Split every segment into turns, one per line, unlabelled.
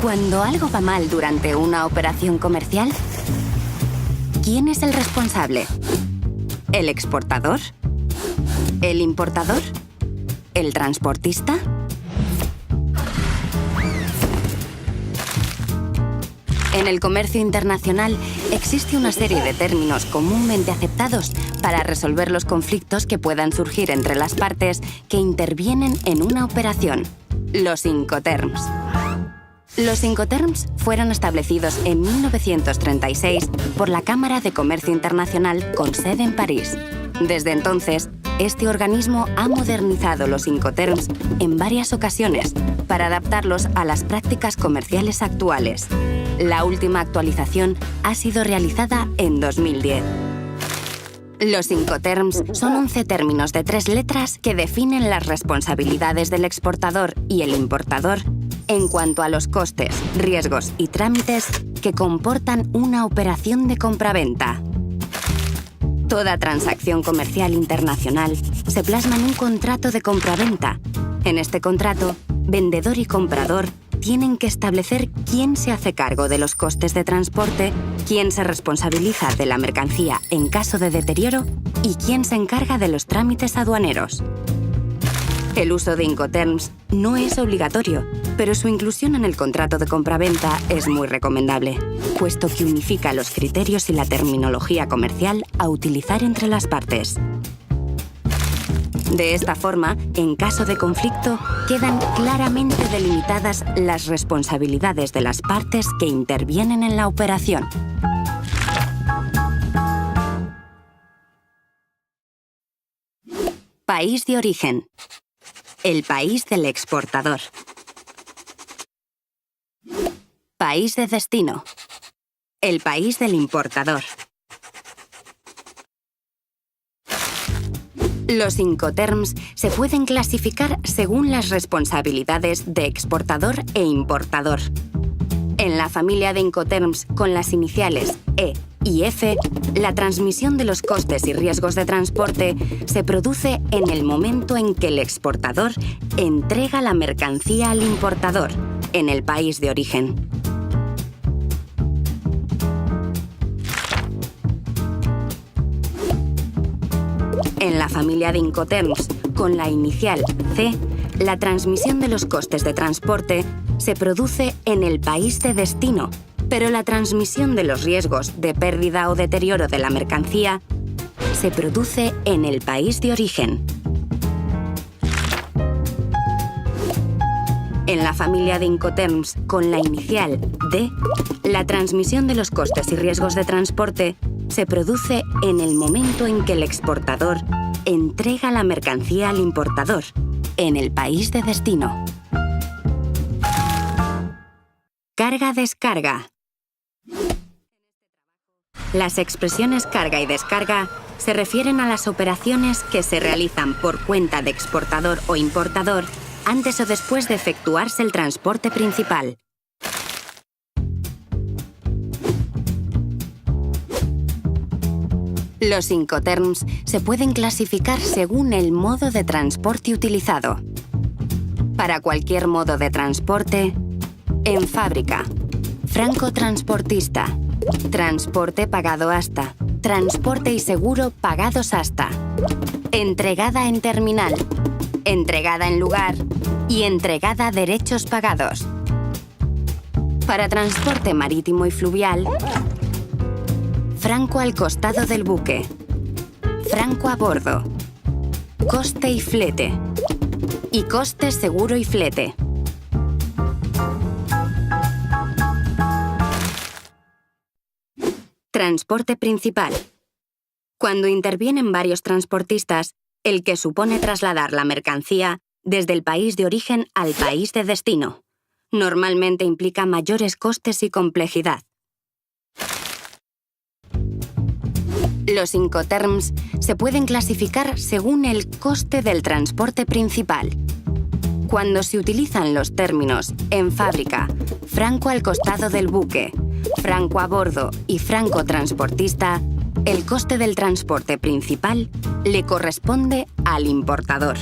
Cuando algo va mal durante una operación comercial, ¿quién es el responsable? ¿El exportador? ¿El importador? ¿El transportista? En el comercio internacional existe una serie de términos comúnmente aceptados para resolver los conflictos que puedan surgir entre las partes que intervienen en una operación. Los Incoterms. Los Incoterms fueron establecidos en 1936 por la Cámara de Comercio Internacional con sede en París. Desde entonces, este organismo ha modernizado los Incoterms en varias ocasiones para adaptarlos a las prácticas comerciales actuales. La última actualización ha sido realizada en 2010. Los Incoterms son 11 términos de 3 letras que definen las responsabilidades del exportador y el importador en cuanto a los costes, riesgos y trámites que comportan una operación de compraventa. Toda transacción comercial internacional se plasma en un contrato de compraventa. En este contrato, vendedor y comprador tienen que establecer quién se hace cargo de los costes de transporte, quién se responsabiliza de la mercancía en caso de deterioro y quién se encarga de los trámites aduaneros. El uso de Incoterms no es obligatorio, pero su inclusión en el contrato de compraventa es muy recomendable, puesto que unifica los criterios y la terminología comercial a utilizar entre las partes. De esta forma, en caso de conflicto, quedan claramente delimitadas las responsabilidades de las partes que intervienen en la operación. País de origen. El país del exportador. País de destino. El país del importador. Los Incoterms se pueden clasificar según las responsabilidades de exportador e importador. En la familia de Incoterms con las iniciales E y F, la transmisión de los costes y riesgos de transporte se produce en el momento en que el exportador entrega la mercancía al importador, en el país de origen. En la familia de Incoterms con la inicial C, la transmisión de los costes de transporte se produce en el país de destino, pero la transmisión de los riesgos de pérdida o deterioro de la mercancía se produce en el país de origen. En la familia de Incoterms con la inicial D, la transmisión de los costes y riesgos de transporte se produce en el momento en que el exportador entrega la mercancía al importador, en el país de destino. Carga-descarga. Las expresiones carga y descarga se refieren a las operaciones que se realizan por cuenta de exportador o importador antes o después de efectuarse el transporte principal. Los Incoterms se pueden clasificar según el modo de transporte utilizado. Para cualquier modo de transporte, en fábrica, franco-transportista, transporte pagado hasta, transporte y seguro pagados hasta, entregada en terminal, entregada en lugar y entregada derechos pagados. Para transporte marítimo y fluvial, franco al costado del buque, franco a bordo, coste y flete, y coste seguro y flete. Transporte principal. Cuando intervienen varios transportistas, el que supone trasladar la mercancía desde el país de origen al país de destino. Normalmente implica mayores costes y complejidad. Los Incoterms se pueden clasificar según el coste del transporte principal. Cuando se utilizan los términos en fábrica, franco al costado del buque, franco a bordo y franco transportista, el coste del transporte principal le corresponde al importador.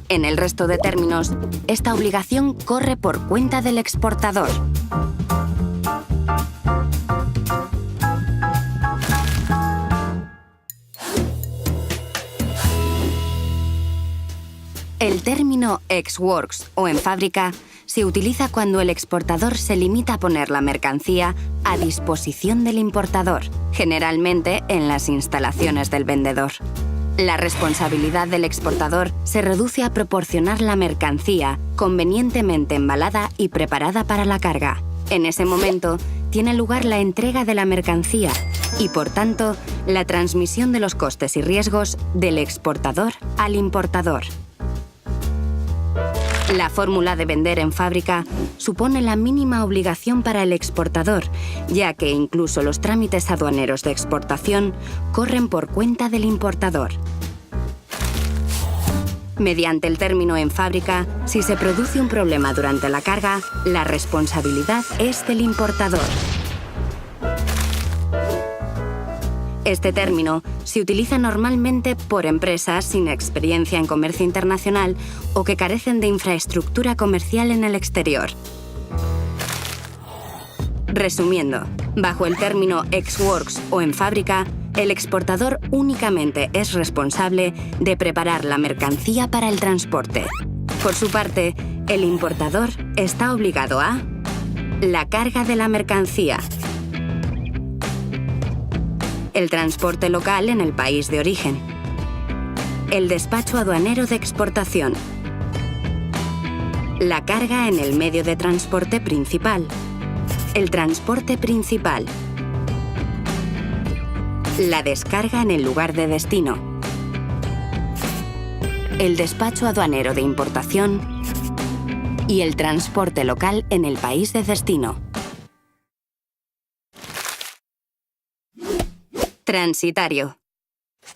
En el resto de términos, esta obligación corre por cuenta del exportador. El término ex-works o en fábrica se utiliza cuando el exportador se limita a poner la mercancía a disposición del importador, generalmente en las instalaciones del vendedor. La responsabilidad del exportador se reduce a proporcionar la mercancía convenientemente embalada y preparada para la carga. En ese momento, tiene lugar la entrega de la mercancía y, por tanto, la transmisión de los costes y riesgos del exportador al importador. La fórmula de vender en fábrica supone la mínima obligación para el exportador, ya que incluso los trámites aduaneros de exportación corren por cuenta del importador. Mediante el término en fábrica, si se produce un problema durante la carga, la responsabilidad es del importador. Este término se utiliza normalmente por empresas sin experiencia en comercio internacional o que carecen de infraestructura comercial en el exterior. Resumiendo, bajo el término ex-works o en fábrica, el exportador únicamente es responsable de preparar la mercancía para el transporte. Por su parte, el importador está obligado a la carga de la mercancía, el transporte local en el país de origen, el despacho aduanero de exportación, la carga en el medio de transporte principal, el transporte principal, la descarga en el lugar de destino, el despacho aduanero de importación y el transporte local en el país de destino. Transitario.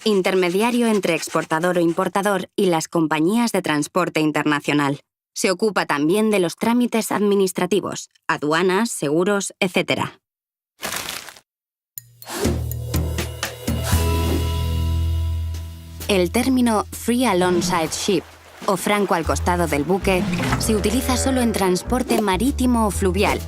Intermediario entre exportador o importador y las compañías de transporte internacional. Se ocupa también de los trámites administrativos, aduanas, seguros, etc. El término free alongside ship o franco al costado del buque se utiliza solo en transporte marítimo o fluvial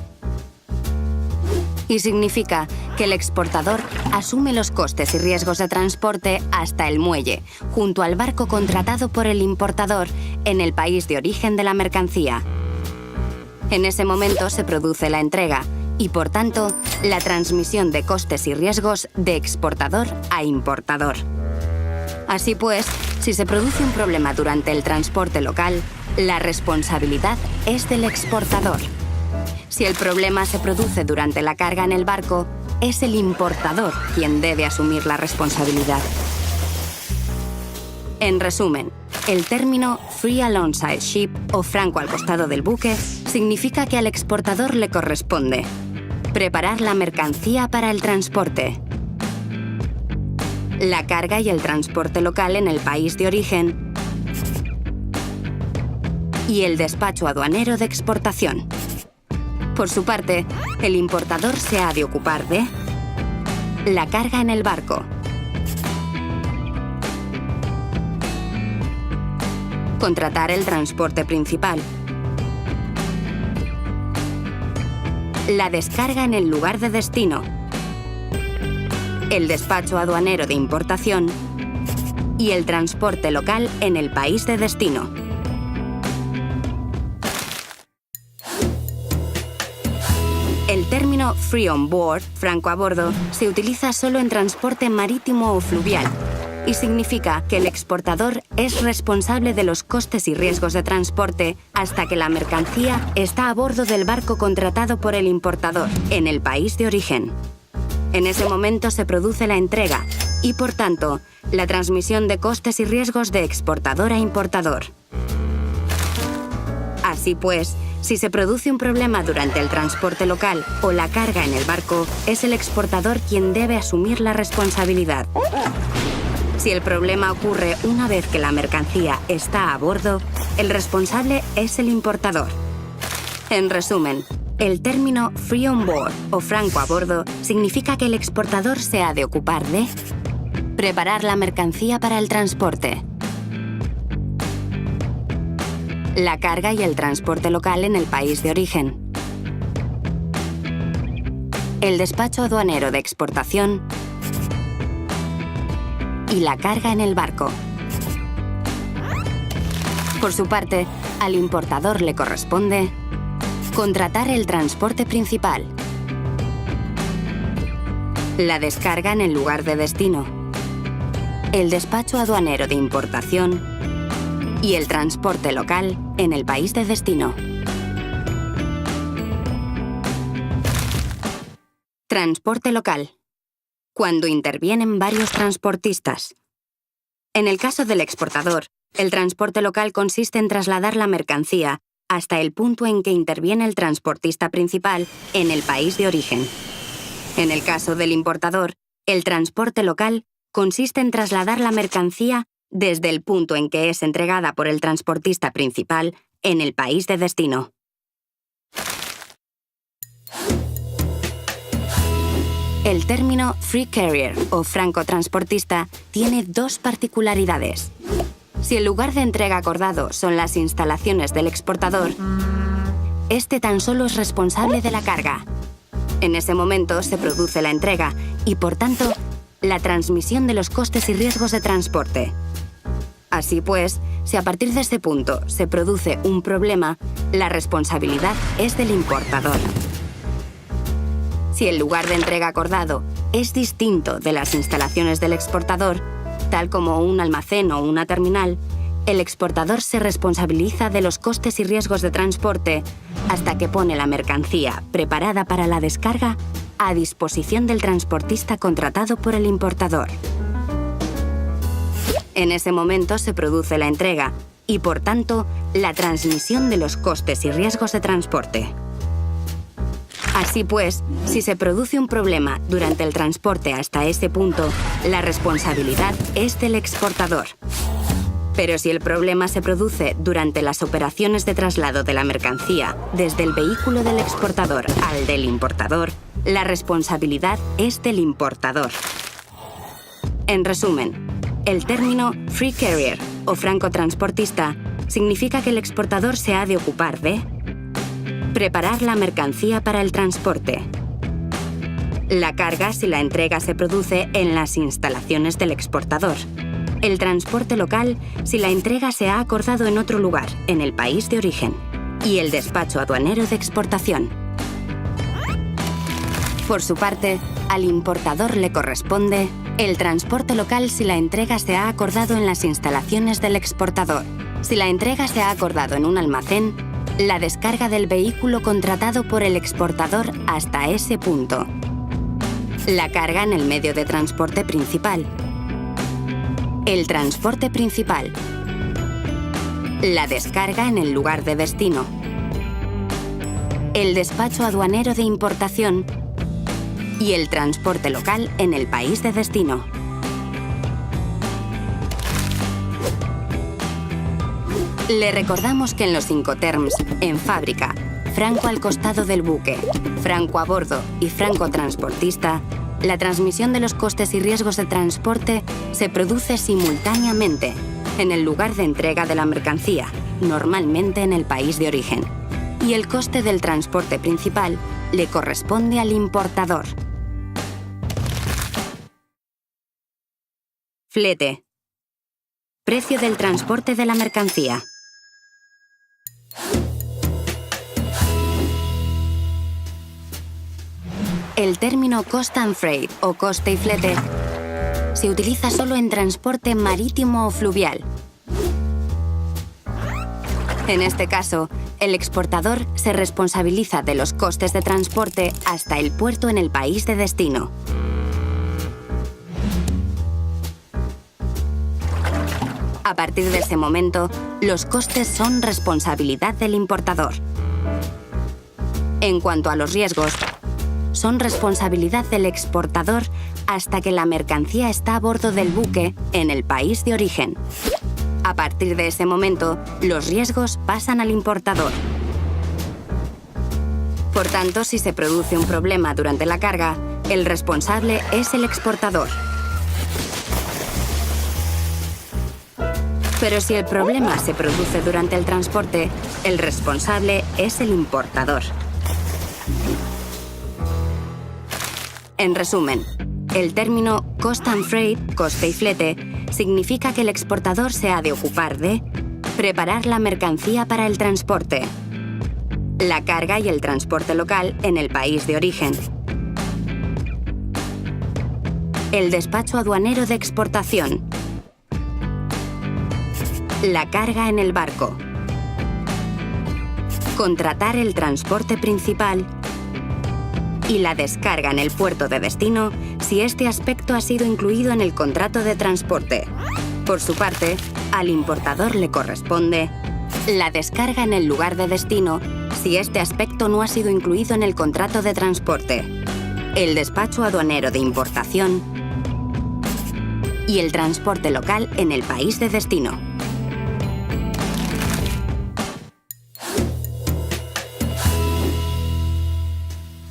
y significa que el exportador asume los costes y riesgos de transporte hasta el muelle, junto al barco contratado por el importador en el país de origen de la mercancía. En ese momento se produce la entrega y, por tanto, la transmisión de costes y riesgos de exportador a importador. Así pues, si se produce un problema durante el transporte local, la responsabilidad es del exportador. Si el problema se produce durante la carga en el barco, es el importador quien debe asumir la responsabilidad. En resumen, el término free alongside ship o franco al costado del buque significa que al exportador le corresponde preparar la mercancía para el transporte, la carga y el transporte local en el país de origen y el despacho aduanero de exportación. Por su parte, el importador se ha de ocupar de la carga en el barco, contratar el transporte principal, la descarga en el lugar de destino, el despacho aduanero de importación y el transporte local en el país de destino. El término free on board, franco a bordo, se utiliza solo en transporte marítimo o fluvial y significa que el exportador es responsable de los costes y riesgos de transporte hasta que la mercancía está a bordo del barco contratado por el importador en el país de origen. En ese momento se produce la entrega y, por tanto, la transmisión de costes y riesgos de exportador a importador. Así pues, si se produce un problema durante el transporte local o la carga en el barco, es el exportador quien debe asumir la responsabilidad. Si el problema ocurre una vez que la mercancía está a bordo, el responsable es el importador. En resumen, El término free on board o franco a bordo significa que el exportador se ha de ocupar de preparar la mercancía para el transporte, la carga y el transporte local en el país de origen, el despacho aduanero de exportación y la carga en el barco. Por su parte, al importador le corresponde contratar el transporte principal, la descarga en el lugar de destino, el despacho aduanero de importación y el transporte local en el país de destino. Transporte local. Cuando intervienen varios transportistas. En el caso del exportador, el transporte local consiste en trasladar la mercancía hasta el punto en que interviene el transportista principal en el país de origen. En el caso del importador, el transporte local consiste en trasladar la mercancía desde el punto en que es entregada por el transportista principal en el país de destino. El término free carrier o francotransportista tiene dos particularidades. Si el lugar de entrega acordado son las instalaciones del exportador, este tan solo es responsable de la carga. En ese momento se produce la entrega y, por tanto, la transmisión de los costes y riesgos de transporte. Así pues, si a partir de ese punto se produce un problema, la responsabilidad es del importador. Si el lugar de entrega acordado es distinto de las instalaciones del exportador, tal como un almacén o una terminal, el exportador se responsabiliza de los costes y riesgos de transporte hasta que pone la mercancía preparada para la descarga a disposición del transportista contratado por el importador. En ese momento se produce la entrega y, por tanto, la transmisión de los costes y riesgos de transporte. Así pues, si se produce un problema durante el transporte hasta ese punto, la responsabilidad es del exportador. Pero si el problema se produce durante las operaciones de traslado de la mercancía desde el vehículo del exportador al del importador, la responsabilidad es del importador. En resumen, el término free carrier o francotransportista significa que el exportador se ha de ocupar de preparar la mercancía para el transporte, la carga si la entrega se produce en las instalaciones del exportador, el transporte local si la entrega se ha acordado en otro lugar, en el país de origen, y el despacho aduanero de exportación. Por su parte, al importador le corresponde el transporte local si la entrega se ha acordado en las instalaciones del exportador, si la entrega se ha acordado en un almacén, la descarga del vehículo contratado por el exportador hasta ese punto, la carga en el medio de transporte principal, el transporte principal, la descarga en el lugar de destino, el despacho aduanero de importación y el transporte local en el país de destino. Le recordamos que en los Incoterms, en fábrica, franco al costado del buque, franco a bordo y franco transportista, la transmisión de los costes y riesgos de transporte se produce simultáneamente en el lugar de entrega de la mercancía, normalmente en el país de origen, y el coste del transporte principal le corresponde al importador. Flete. Precio del transporte de la mercancía. El término cost and freight o coste y flete se utiliza solo en transporte marítimo o fluvial. En este caso, el exportador se responsabiliza de los costes de transporte hasta el puerto en el país de destino. A partir de ese momento, los costes son responsabilidad del importador. En cuanto a los riesgos, son responsabilidad del exportador hasta que la mercancía está a bordo del buque en el país de origen. A partir de ese momento, los riesgos pasan al importador. Por tanto, si se produce un problema durante la carga, el responsable es el exportador. Pero si el problema se produce durante el transporte, el responsable es el importador. En resumen, el término cost and freight, coste y flete, significa que el exportador se ha de ocupar de preparar la mercancía para el transporte, la carga y el transporte local en el país de origen, el despacho aduanero de exportación, la carga en el barco, contratar el transporte principal y la descarga en el puerto de destino si este aspecto ha sido incluido en el contrato de transporte. Por su parte, al importador le corresponde la descarga en el lugar de destino si este aspecto no ha sido incluido en el contrato de transporte, el despacho aduanero de importación y el transporte local en el país de destino.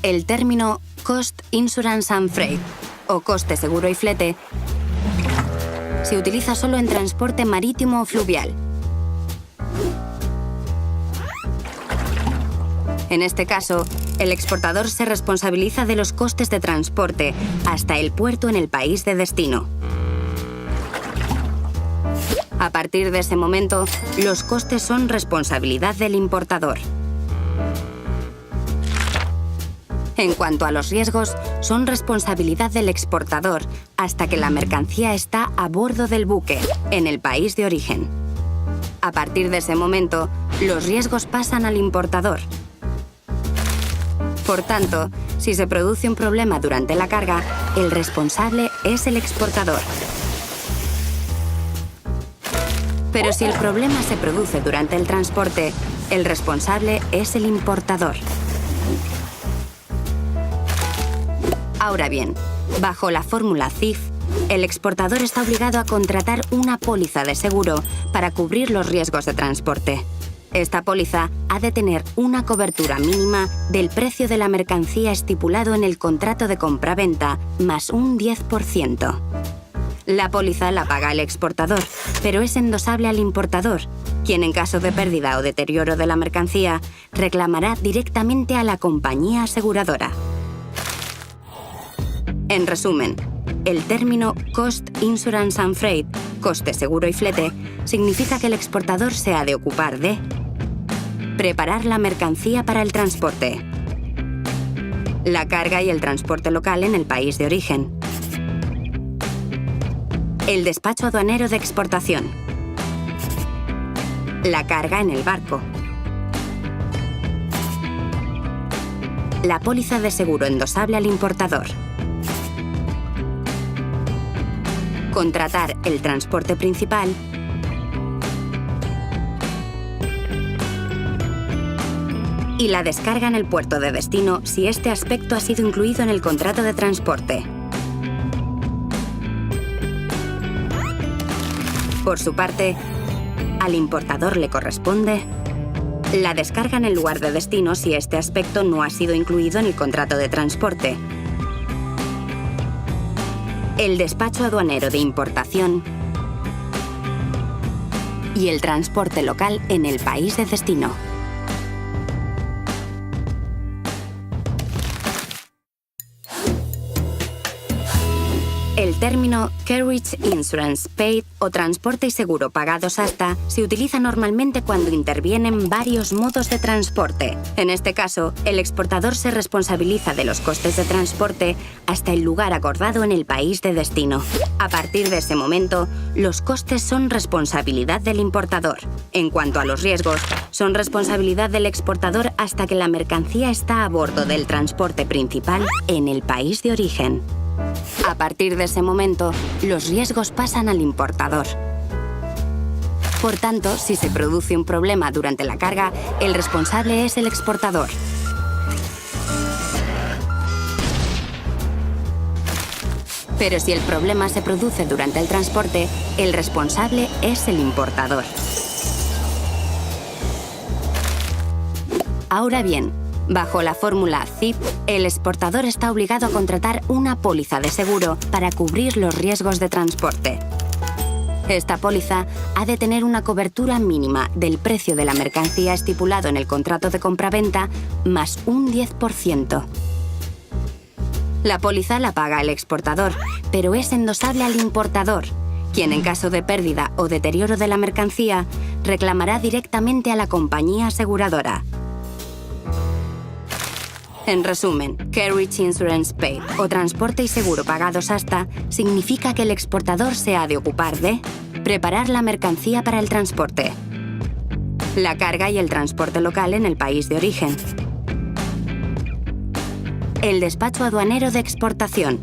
El término Cost, Insurance and Freight, o coste, seguro y flete, se utiliza solo en transporte marítimo o fluvial. En este caso, el exportador se responsabiliza de los costes de transporte hasta el puerto en el país de destino. A partir de ese momento, los costes son responsabilidad del importador. En cuanto a los riesgos, son responsabilidad del exportador hasta que la mercancía está a bordo del buque, en el país de origen. A partir de ese momento, los riesgos pasan al importador. Por tanto, si se produce un problema durante la carga, el responsable es el exportador. Pero si el problema se produce durante el transporte, el responsable es el importador. Ahora bien, bajo la fórmula CIF, el exportador está obligado a contratar una póliza de seguro para cubrir los riesgos de transporte. Esta póliza ha de tener una cobertura mínima del precio de la mercancía estipulado en el contrato de compraventa más un 10%. La póliza la paga el exportador, pero es endosable al importador, quien en caso de pérdida o deterioro de la mercancía reclamará directamente a la compañía aseguradora. En resumen, el término Cost, Insurance and Freight, coste, seguro y flete, significa que el exportador se ha de ocupar de preparar la mercancía para el transporte, la carga y el transporte local en el país de origen, el despacho aduanero de exportación, la carga en el barco, la póliza de seguro endosable al importador, contratar el transporte principal y la descarga en el puerto de destino si este aspecto ha sido incluido en el contrato de transporte. Por su parte, al importador le corresponde la descarga en el lugar de destino si este aspecto no ha sido incluido en el contrato de transporte, el despacho aduanero de importación y el transporte local en el país de destino. El término Carriage Insurance Paid o transporte y seguro pagados hasta se utiliza normalmente cuando intervienen varios modos de transporte. En este caso, el exportador se responsabiliza de los costes de transporte hasta el lugar acordado en el país de destino. A partir de ese momento, los costes son responsabilidad del importador. En cuanto a los riesgos, son responsabilidad del exportador hasta que la mercancía está a bordo del transporte principal en el país de origen. A partir de ese momento, los riesgos pasan al importador. Por tanto, si se produce un problema durante la carga, el responsable es el exportador. Pero si el problema se produce durante el transporte, el responsable es el importador. Ahora bien, Bajo la fórmula ZIP, el exportador está obligado a contratar una póliza de seguro para cubrir los riesgos de transporte. Esta póliza ha de tener una cobertura mínima del precio de la mercancía estipulado en el contrato de compraventa más un 10%. La póliza la paga el exportador, pero es endosable al importador, quien en caso de pérdida o deterioro de la mercancía reclamará directamente a la compañía aseguradora. En resumen, Carriage Insurance Paid o transporte y seguro pagados hasta significa que el exportador se ha de ocupar de preparar la mercancía para el transporte, la carga y el transporte local en el país de origen, el despacho aduanero de exportación,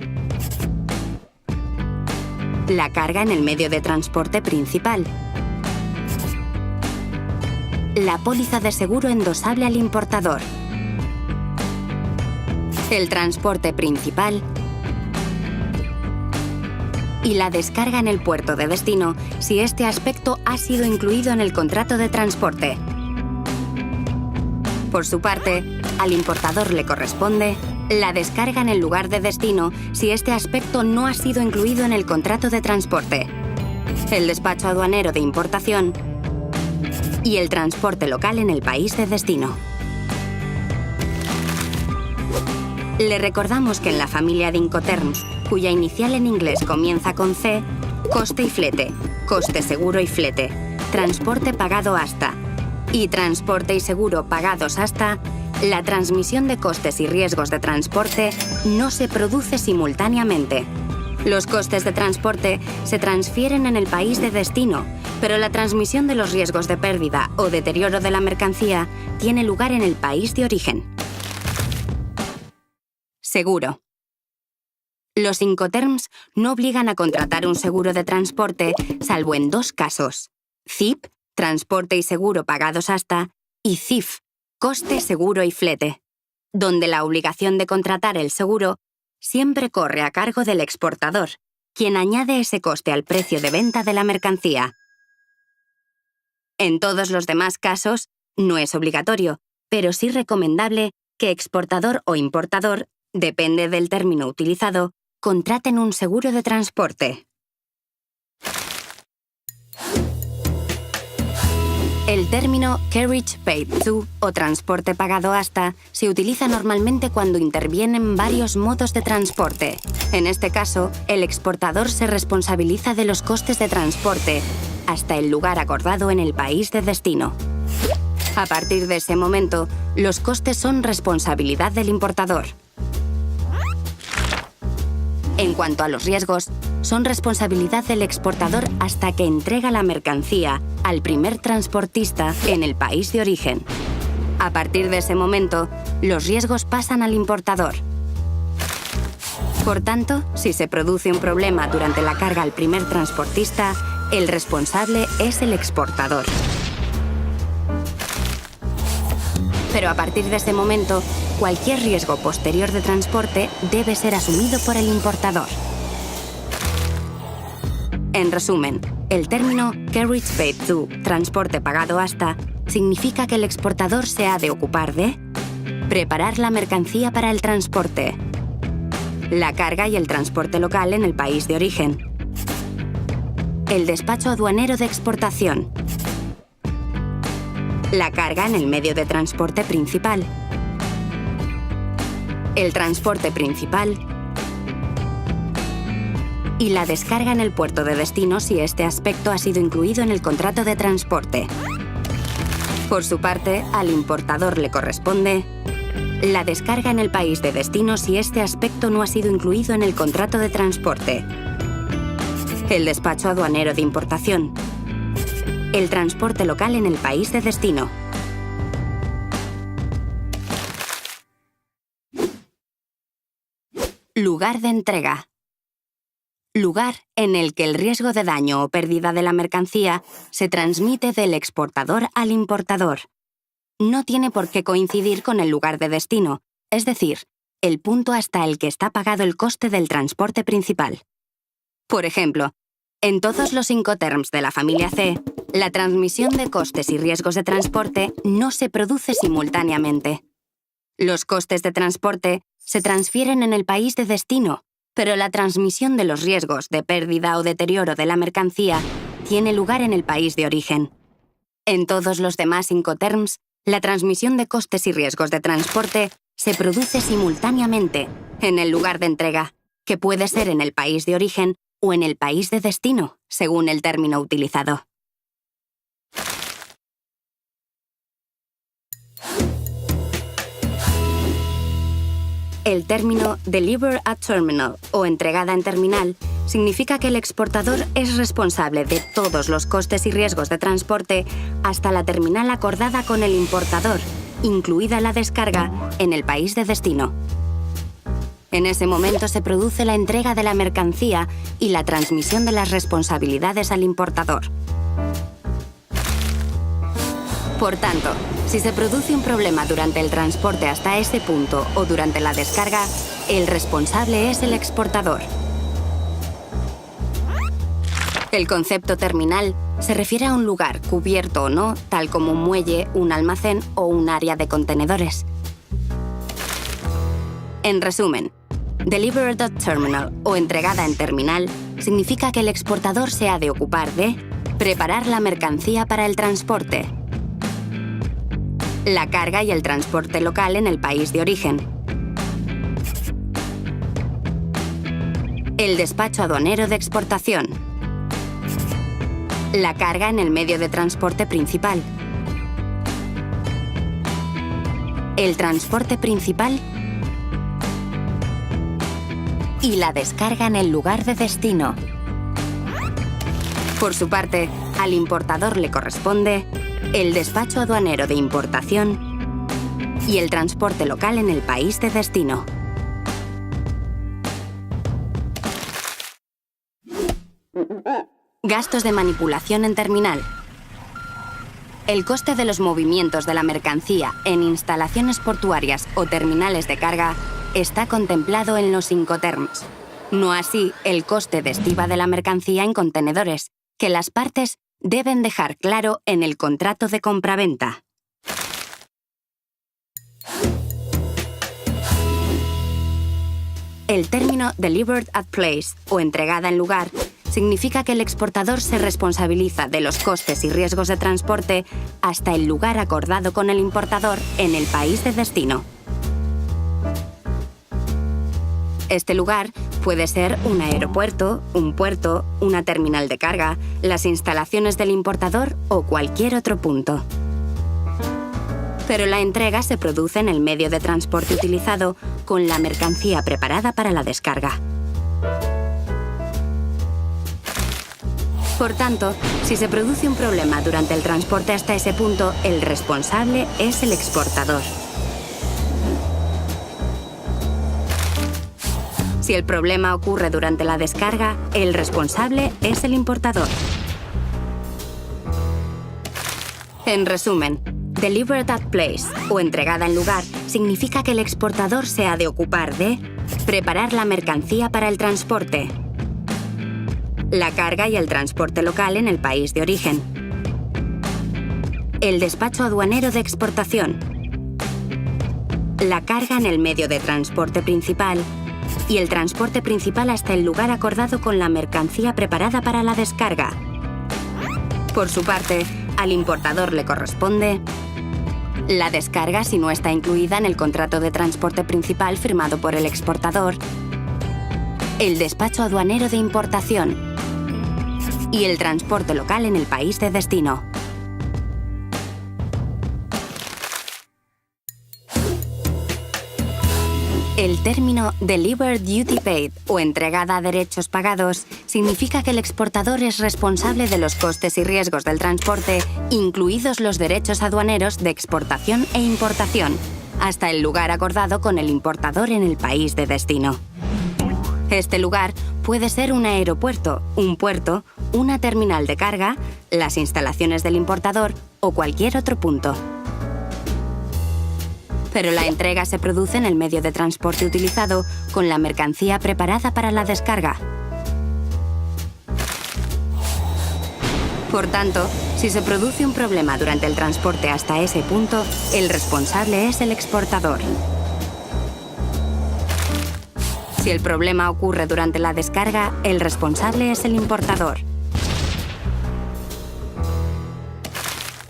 la carga en el medio de transporte principal, la póliza de seguro endosable al importador, el transporte principal y la descarga en el puerto de destino si este aspecto ha sido incluido en el contrato de transporte. Por su parte, al importador le corresponde la descarga en el lugar de destino si este aspecto no ha sido incluido en el contrato de transporte, el despacho aduanero de importación y el transporte local en el país de destino. Le recordamos que en la familia de Incoterms, cuya inicial en inglés comienza con C, coste y flete, coste seguro y flete, transporte pagado hasta y transporte y seguro pagados hasta, la transmisión de costes y riesgos de transporte no se produce simultáneamente. Los costes de transporte se transfieren en el país de destino, pero la transmisión de los riesgos de pérdida o deterioro de la mercancía tiene lugar en el país de origen. Seguro. Los Incoterms no obligan a contratar un seguro de transporte salvo en dos casos: ZIP, transporte y seguro pagados hasta, y CIF, coste, seguro y flete, donde la obligación de contratar el seguro siempre corre a cargo del exportador, quien añade ese coste al precio de venta de la mercancía. En todos los demás casos, no es obligatorio, pero sí recomendable que exportador o importador, depende del término utilizado, contraten un seguro de transporte. El término Carriage Paid to o transporte pagado hasta se utiliza normalmente cuando intervienen varios modos de transporte. En este caso, el exportador se responsabiliza de los costes de transporte hasta el lugar acordado en el país de destino. A partir de ese momento, los costes son responsabilidad del importador. En cuanto a los riesgos, son responsabilidad del exportador hasta que entrega la mercancía al primer transportista en el país de origen. A partir de ese momento, los riesgos pasan al importador. Por tanto, si se produce un problema durante la carga al primer transportista, el responsable es el exportador. Pero a partir de ese momento, cualquier riesgo posterior de transporte debe ser asumido por el importador. En resumen, el término Carriage Paid to, transporte pagado hasta, significa que el exportador se ha de ocupar de preparar la mercancía para el transporte, la carga y el transporte local en el país de origen, el despacho aduanero de exportación, la carga en el medio de transporte principal, el transporte principal y la descarga en el puerto de destino si este aspecto ha sido incluido en el contrato de transporte. Por su parte, al importador le corresponde la descarga en el país de destino si este aspecto no ha sido incluido en el contrato de transporte, el despacho aduanero de importación, el transporte local en el país de destino. Lugar de entrega. Lugar en el que el riesgo de daño o pérdida de la mercancía se transmite del exportador al importador. No tiene por qué coincidir con el lugar de destino, es decir, el punto hasta el que está pagado el coste del transporte principal. Por ejemplo, en todos los Incoterms de la familia C, la transmisión de costes y riesgos de transporte no se produce simultáneamente. Los costes de transporte se transfieren en el país de destino, pero la transmisión de los riesgos de pérdida o deterioro de la mercancía tiene lugar en el país de origen. En todos los demás Incoterms, la transmisión de costes y riesgos de transporte se produce simultáneamente en el lugar de entrega, que puede ser en el país de origen o en el país de destino, según el término utilizado. El término Deliver at Terminal o entregada en terminal significa que el exportador es responsable de todos los costes y riesgos de transporte hasta la terminal acordada con el importador, incluida la descarga, en el país de destino. En ese momento se produce la entrega de la mercancía y la transmisión de las responsabilidades al importador. Por tanto, si se produce un problema durante el transporte hasta ese punto o durante la descarga, el responsable es el exportador. El concepto terminal se refiere a un lugar cubierto o no, tal como un muelle, un almacén o un área de contenedores. En resumen, Delivered at Terminal o entregada en terminal significa que el exportador se ha de ocupar de preparar la mercancía para el transporte, la carga y el transporte local en el país de origen, el despacho aduanero de exportación, la carga en el medio de transporte principal, el transporte principal y la descarga en el lugar de destino. Por su parte, al importador le corresponde el despacho aduanero de importación y el transporte local en el país de destino. Gastos de manipulación en terminal. El coste de los movimientos de la mercancía en instalaciones portuarias o terminales de carga está contemplado en los Incoterms. No así el coste de estiba de la mercancía en contenedores, que las partes deben dejar claro en el contrato de compraventa. El término Delivered at Place o entregada en lugar significa que el exportador se responsabiliza de los costes y riesgos de transporte hasta el lugar acordado con el importador en el país de destino. Este lugar puede ser un aeropuerto, un puerto, una terminal de carga, las instalaciones del importador o cualquier otro punto. Pero la entrega se produce en el medio de transporte utilizado con la mercancía preparada para la descarga. Por tanto, si se produce un problema durante el transporte hasta ese punto, el responsable es el exportador. Si el problema ocurre durante la descarga, el responsable es el importador. En resumen, Delivered at Place o entregada en lugar significa que el exportador se ha de ocupar de preparar la mercancía para el transporte, la carga y el transporte local en el país de origen, el despacho aduanero de exportación, la carga en el medio de transporte principal y el transporte principal hasta el lugar acordado con la mercancía preparada para la descarga. Por su parte, al importador le corresponde la descarga si no está incluida en el contrato de transporte principal firmado por el exportador, el despacho aduanero de importación y el transporte local en el país de destino. El término Delivered Duty Paid o entregada a derechos pagados significa que el exportador es responsable de los costes y riesgos del transporte, incluidos los derechos aduaneros de exportación e importación, hasta el lugar acordado con el importador en el país de destino. Este lugar puede ser un aeropuerto, un puerto, una terminal de carga, las instalaciones del importador o cualquier otro punto. Pero la entrega se produce en el medio de transporte utilizado con la mercancía preparada para la descarga. Por tanto, Si se produce un problema durante el transporte hasta ese punto, el responsable es el exportador. Si el problema ocurre durante la descarga, el responsable es el importador.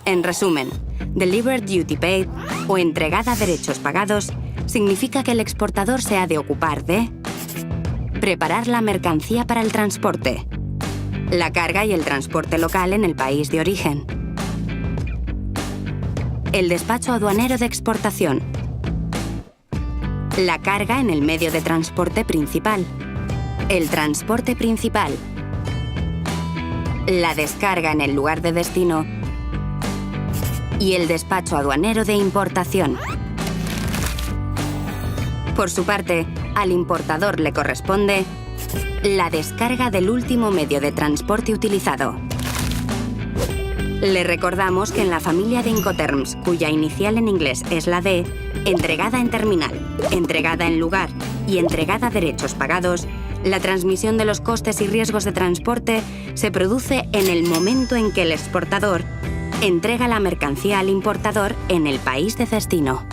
En resumen, Delivered Duty Paid o entregada derechos pagados significa que el exportador se ha de ocupar de preparar la mercancía para el transporte, la carga y el transporte local en el país de origen, el despacho aduanero de exportación, la carga en el medio de transporte principal, el transporte principal, la descarga en el lugar de destino y el despacho aduanero de importación. Por su parte, al importador le corresponde la descarga del último medio de transporte utilizado. Le recordamos que en la familia de Incoterms, cuya inicial en inglés es la D, entregada en terminal, entregada en lugar y entregada derechos pagados, la transmisión de los costes y riesgos de transporte se produce en el momento en que el exportador entrega la mercancía al importador en el país de destino.